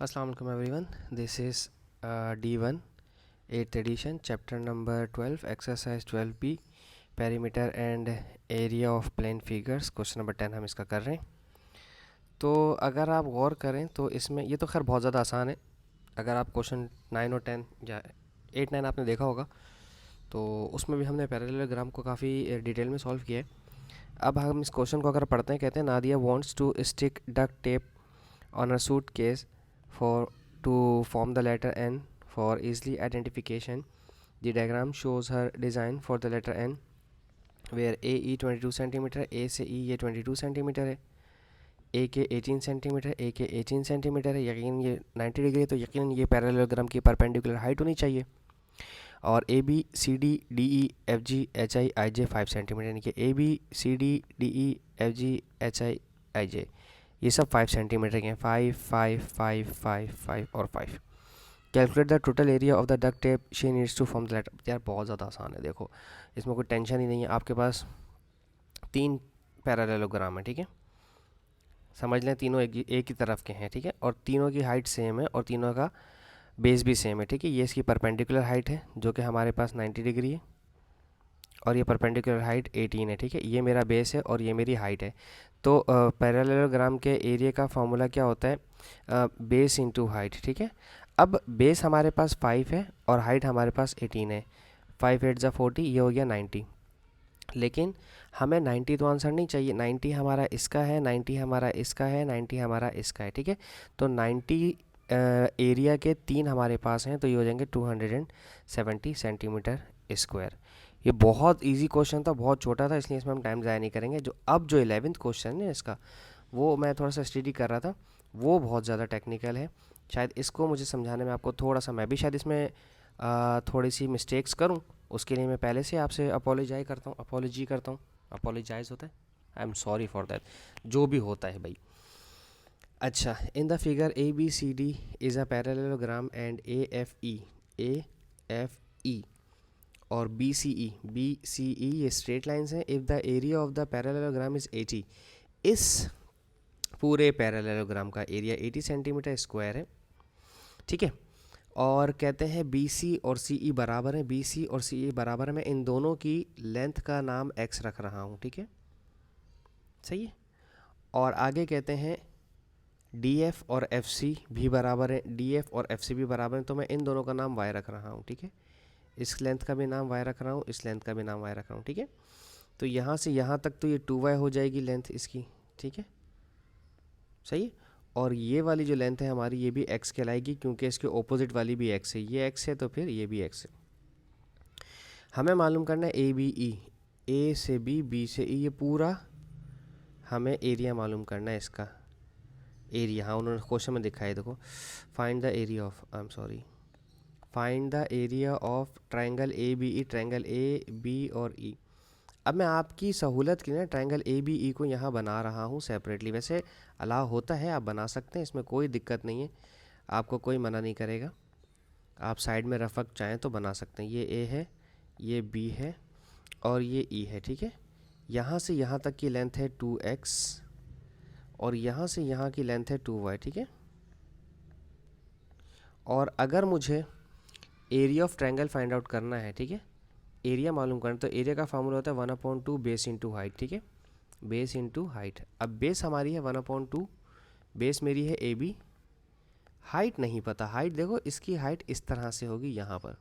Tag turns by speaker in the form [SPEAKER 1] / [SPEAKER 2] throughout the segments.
[SPEAKER 1] Assalamu alaikum everyone. This is D1 8th edition chapter number 12 exercise 12B perimeter and area of plane figures question number 10 हम इसका कर रहे हैं। तो अगर आप गौर करें तो इसमें ये तो खैर बहुत ज़्यादा आसान है। अगर आप क्वेश्चन 9 और 10 या 8 9 आपने देखा होगा तो उसमें भी हमने पैरेललोग्राम को काफ़ी डिटेल में सॉल्व किया है। अब हम इस क्वेश्चन को अगर पढ़ते हैं, कहते हैं Nadia wants to stick duct tape on a suitcase for to form the letter N for easily identification. The diagram shows her design for the letter N where AE 22 centimetre, A से E ये 22 centimetre है, A के 18 centimetre, A के 18 centimetre है, यकीन ये 90 degree है तो यकीन ये पैरेललोग्राम की परपेंडिकुलर हाइट होनी चाहिए। और A B C D D E F G H I I J 5 centimetre, यानी कि A B C D D E F G H I I J ये सब 5 सेंटीमीटर के हैं। 5 5 5 5 5 और 5। Calculate the total area of the duct tape she needs to form the letter. यार बहुत ज़्यादा आसान है, देखो इसमें कोई टेंशन ही नहीं है। आपके पास 3 पैरेललोग्राम है, ठीक है, समझ लें तीनों एक ही तरफ के हैं, ठीक है, और तीनों की हाइट सेम है और तीनों का बेस भी सेम है, ठीक है। ये इसकी परपेंडिकुलर हाइट है जो कि हमारे पास 90 डिग्री है और ये परपेंडिकुलर हाइट 18 है, ठीक है। ये मेरा बेस है और ये मेरी हाइट है। तो पैरेललोग्राम के एरिया का फॉर्मूला क्या होता है? बेस इंटू हाइट, ठीक है। अब बेस हमारे पास 5 है और हाइट हमारे पास 18 है। 5 8 ज़ा 40, ये हो गया 90। लेकिन हमें 90 तो आंसर नहीं चाहिए। 90 हमारा इसका है, 90 हमारा इसका है, 90 हमारा इसका है, ठीक है। तो 90 एरिया के 3 हमारे पास हैं तो ये हो जाएंगे 270 सेंटीमीटर स्क्वायर। ये बहुत इजी क्वेश्चन था, बहुत छोटा था, इसलिए इसमें हम टाइम ज़ाया नहीं करेंगे। जो 11th क्वेश्चन है इसका, वो मैं थोड़ा सा स्टडी कर रहा था, वो बहुत ज़्यादा टेक्निकल है। शायद इसको मुझे समझाने में आपको थोड़ा सा, मैं भी शायद इसमें थोड़ी सी मिस्टेक्स करूं, उसके लिए मैं पहले से आपसे अपोलोजाइज करता हूँ। अपोलोजाइज होता है, I am sorry for that, जो भी होता है भाई। अच्छा, in the figure A B C D is a parallelogram and A F E और बी सी ई ये स्ट्रेट लाइंस हैं। If the area of the parallelogram is 80, इस पूरे पैरेललोग्राम का एरिया 80 सेंटीमीटर स्क्वायर है, ठीक है। और कहते हैं बी सी और सी ई बराबर हैं, बी सी और सी ई बराबर है। मैं इन दोनों की लेंथ का नाम एक्स रख रहा हूँ, ठीक है, सही है। और आगे कहते हैं डी एफ और एफ सी भी बराबर है, डी एफ और एफ सी भी बराबर हैं, तो मैं इन दोनों का नाम वाई रख रहा हूँ, ठीक है। इस लेंथ का भी नाम वाई रख रहा हूँ, इस लेंथ का भी नाम वाई रख रहा हूँ, ठीक है। तो यहाँ से यहाँ तक तो ये 2y हो जाएगी लेंथ इसकी, ठीक है, सही है। और ये वाली जो लेंथ है हमारी, ये भी x कहलाएगी क्योंकि इसके ऑपोजिट वाली भी x है। ये x है तो फिर ये भी x है। हमें मालूम करना है ए बी ई, ए से बी, बी से ई, ये पूरा हमें एरिया मालूम करना है इसका। एरिया, हाँ उन्होंने क्वेश्चन में दिखाया है, देखो find the area of, I am sorry, find the area of triangle A B E, triangle A B और ई। अब मैं आपकी सहूलत के लिए ट्राइंगल ए बी ई को यहाँ बना रहा हूँ सेपरेटली। वैसे अलाउ होता है, आप बना सकते हैं, इसमें कोई दिक्कत नहीं है, आपको कोई मना नहीं करेगा। आप साइड में रफक चाहें तो बना सकते हैं। ये ए है, ये बी है और ये ई है, ठीक है। यहाँ से यहाँ तक की लेंथ है 2x और यहाँ से यहाँ की लेंथ है 2y, ठीक है। और अगर मुझे area of triangle find out करना है, ठीक है, एरिया मालूम करना, तो एरिया का फार्मूला होता है 1/2 बेस इंटू हाइट, ठीक है, बेस इंटू हाइट। अब बेस हमारी है 1/2, बेस मेरी है ए बी, हाइट नहीं पता। हाइट देखो, इसकी हाइट इस तरह से होगी यहाँ पर,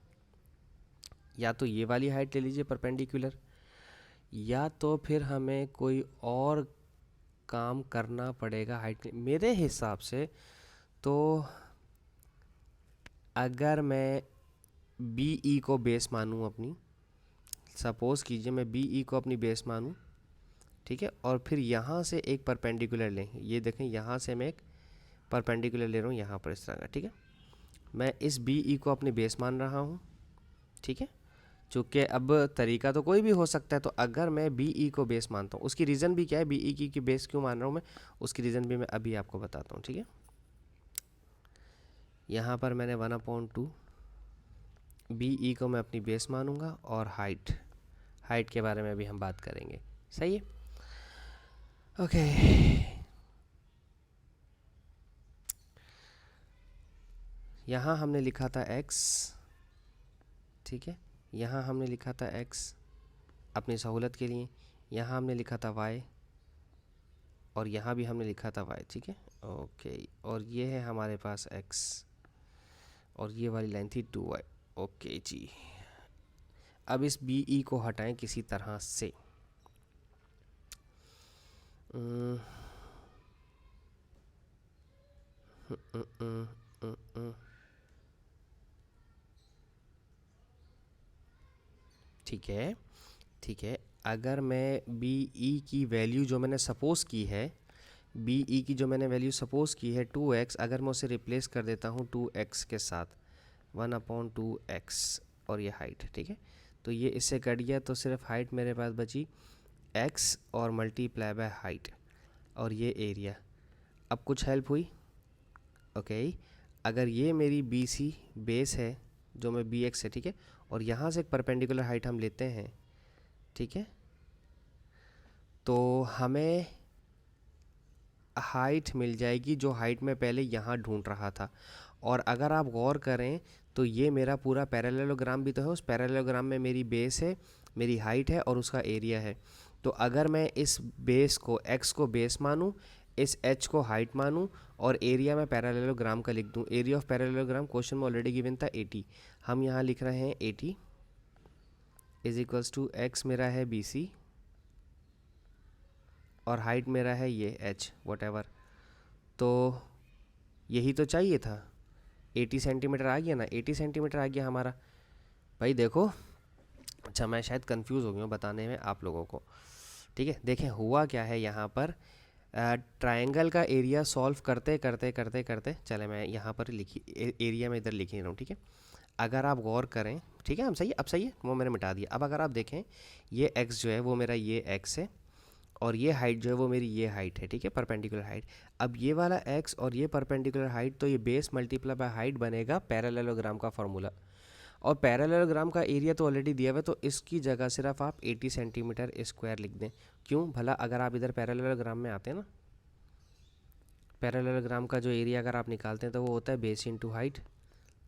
[SPEAKER 1] या तो ये वाली हाइट ले लीजिए परपेंडिकुलर, या तो फिर हमें कोई और काम करना पड़ेगा हाइट मेरे हिसाब से। तो अगर मैं बी ई को बेस मानूँ अपनी, सपोज़ कीजिए मैं बी ई को अपनी बेस मानूँ, ठीक है, और फिर यहाँ से एक परपेंडिकुलर लें, ये देखें यहाँ से मैं एक परपेंडिकुलर ले रहा हूँ यहाँ पर इस तरह का, ठीक है। मैं इस बी ई को अपनी बेस मान रहा हूँ, ठीक है, चूँकि अब तरीका तो कोई भी हो सकता है। तो अगर मैं बी ई को बेस मानता हूँ, उसकी रीज़न भी क्या है, बी ई की बेस क्यों मान रहा हूँ मैं, उसकी रीज़न भी मैं अभी आपको बताता हूँ, ठीक है। यहाँ पर मैंने 1/2 बी ई को मैं अपनी बेस मानूंगा और हाइट के बारे में अभी हम बात करेंगे, सही है, ओके। यहाँ हमने लिखा था x, ठीक है, यहाँ हमने लिखा था x अपनी सहूलत के लिए, यहाँ हमने लिखा था y और यहाँ भी हमने लिखा था y, ठीक है, ओके। और ये है हमारे पास x और ये वाली लाइन थी 2y, ओके जी। अब इस बी ई को हटाएं किसी तरह से। ठीक है, ठीक है। अगर मैं बी ई की वैल्यू जो मैंने सपोज़ की है, बी ई की जो मैंने वैल्यू सपोज़ की है 2x, अगर मैं उसे रिप्लेस कर देता हूँ 2x के साथ 1/2x और ये हाइट, ठीक है, तो ये इससे कट गया, तो सिर्फ हाइट मेरे पास बची x और मल्टीप्लाई बाय हाइट और ये एरिया। अब कुछ हेल्प हुई? ओके। अगर ये मेरी बी सी बेस है जो मैं बी एक्स है, ठीक है, और यहाँ से एक परपेंडिकुलर हाइट हम लेते हैं, ठीक है, तो हमें हाइट मिल जाएगी जो हाइट मैं पहले यहाँ ढूंढ रहा था। और अगर आप गौर करें तो ये मेरा पूरा पैरेललोग्राम भी तो है, उस पैरेललोग्राम में मेरी बेस है, मेरी हाइट है और उसका एरिया है। तो अगर मैं इस बेस को x को बेस मानूं, इस h को हाइट मानूं और एरिया में पैरेललोग्राम का लिख दूं, एरिया ऑफ पैरेललोग्राम क्वेश्चन में ऑलरेडी गिवन था 80, हम यहाँ लिख रहे हैं 80 इज इक्वल्स टू x मेरा है BC और हाइट मेरा है ये h वॉट, तो यही तो चाहिए था। 80 सेंटीमीटर आ गया ना, 80 सेंटीमीटर आ गया हमारा। भाई देखो, अच्छा मैं शायद कंफ्यूज हो गया हूँ बताने में आप लोगों को, ठीक है। देखें हुआ क्या है यहाँ पर, ट्रायंगल का एरिया सॉल्व करते करते करते करते, चले मैं यहाँ पर लिखी एरिया में इधर लिख नहीं रहा हूँ, ठीक है। अगर आप गौर करें, ठीक है, हम सही है, अब सही है, वो मैंने मिटा दिया। अब अगर आप देखें ये x जो है वो मेरा ये x है और ये हाइट जो है वो मेरी ये हाइट है, ठीक है, परपेंडिकुलर हाइट। अब ये वाला x और ये परपेंडिकुलर हाइट, तो ये बेस मल्टीप्लाई बाय हाइट बनेगा पैरेललोग्राम का फॉर्मूला। और पैरेललोग्राम का एरिया तो ऑलरेडी दिया हुआ है, तो इसकी जगह सिर्फ आप 80 सेंटीमीटर स्क्वायर लिख दें। क्यों भला, अगर आप इधर पैरेललोग्राम में आते हैं ना, पैरेललोग्राम का जो एरिया अगर आप निकालते हैं तो वो होता है बेस इंटू हाइट,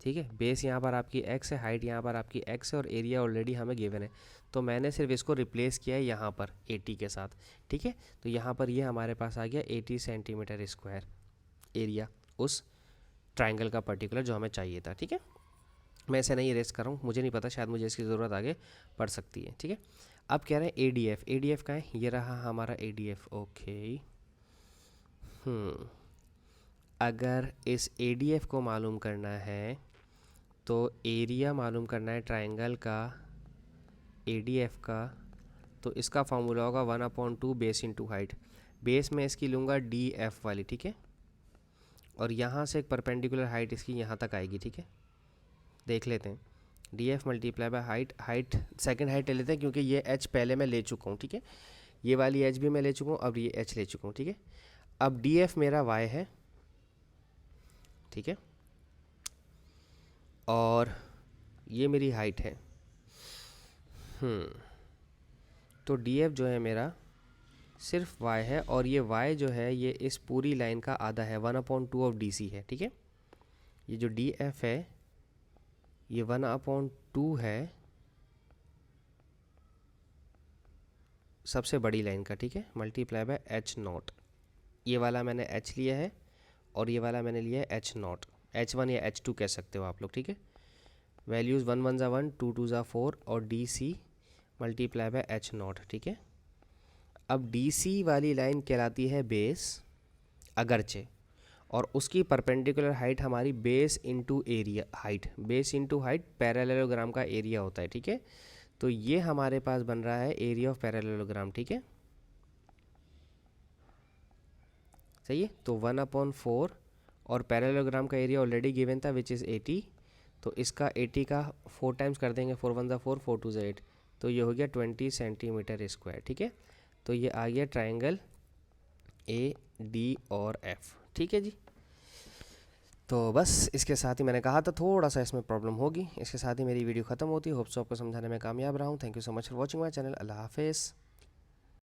[SPEAKER 1] ठीक है। बेस यहाँ पर आपकी x है, हाइट यहाँ पर आपकी x है और एरिया ऑलरेडी हमें गिवन है, तो मैंने सिर्फ इसको रिप्लेस किया है यहाँ पर 80 के साथ, ठीक है। तो यहाँ पर ये हमारे पास आ गया 80 सेंटीमीटर स्क्वायर एरिया उस ट्राइंगल का पर्टिकुलर जो हमें चाहिए था, ठीक है। मैं इसे नहीं इरेज कर रहा हूँ, मुझे नहीं पता, शायद मुझे इसकी ज़रूरत आगे पड़ सकती है, ठीक है। अब कह रहे हैं ADF, ADF का है, ये रहा हमारा ADF, ओके। अगर इस ADF को मालूम करना है तो एरिया मालूम करना है ट्रायंगल का ADF का, तो इसका फार्मूला होगा 1/2 बेस इंटू हाइट। बेस में इसकी लूँगा DF वाली, ठीक है, और यहाँ से एक परपेंडिकुलर हाइट इसकी यहाँ तक आएगी, ठीक है। देख लेते हैं, DF multiply by height, height second height ले लेते हैं क्योंकि ये h पहले मैं ले चुका हूँ, ठीक है, ये वाली h भी मैं ले चुका हूँ, अब ये h ले चुका हूँ, ठीक है। अब DF मेरा y है, ठीक है, और ये मेरी हाइट है। तो DF जो है मेरा सिर्फ y है और ये y जो है ये इस पूरी लाइन का आधा है, 1/2 ऑफ DC है, ठीक है। ये जो DF है ये 1/2 है सबसे बड़ी लाइन का, ठीक है, मल्टीप्लाई बाय H0। ये वाला मैंने H लिया है और ये वाला मैंने लिया है H0, H1 या H2 कह सकते हो आप लोग, ठीक है। वैल्यूज़ 1 1 ज़ा 1, 2 2 ज़ा 4 और DC मल्टीप्लाई बाय H0, ठीक है। अब DC वाली लाइन कहलाती है बेस अगरचे, और उसकी परपेंडिकुलर हाइट हमारी base into area height, base into height parallelogram का एरिया होता है, ठीक है। तो ये हमारे पास बन रहा है एरिया ऑफ पैरेललोग्राम, ठीक है, सही है। तो 1/4 और पैरेललोग्राम का एरिया ऑलरेडी गिवन था विच इज़ 80, तो इसका 80 का 4 टाइम्स कर देंगे, 4 1 ज़ा 4, 4 2 ज़ा 8, तो ये हो गया 20 सेंटीमीटर स्क्वायर, ठीक है। तो ये आ गया ट्रायंगल AD और F, ठीक है जी। तो बस इसके साथ ही मैंने कहा था थोड़ा सा इसमें प्रॉब्लम होगी, इसके साथ ही मेरी वीडियो ख़त्म होती है। होप्स आपको समझाने में कामयाब रहा हूँ। Thank you so much for watching my channel. अल्लाह हाफिज़।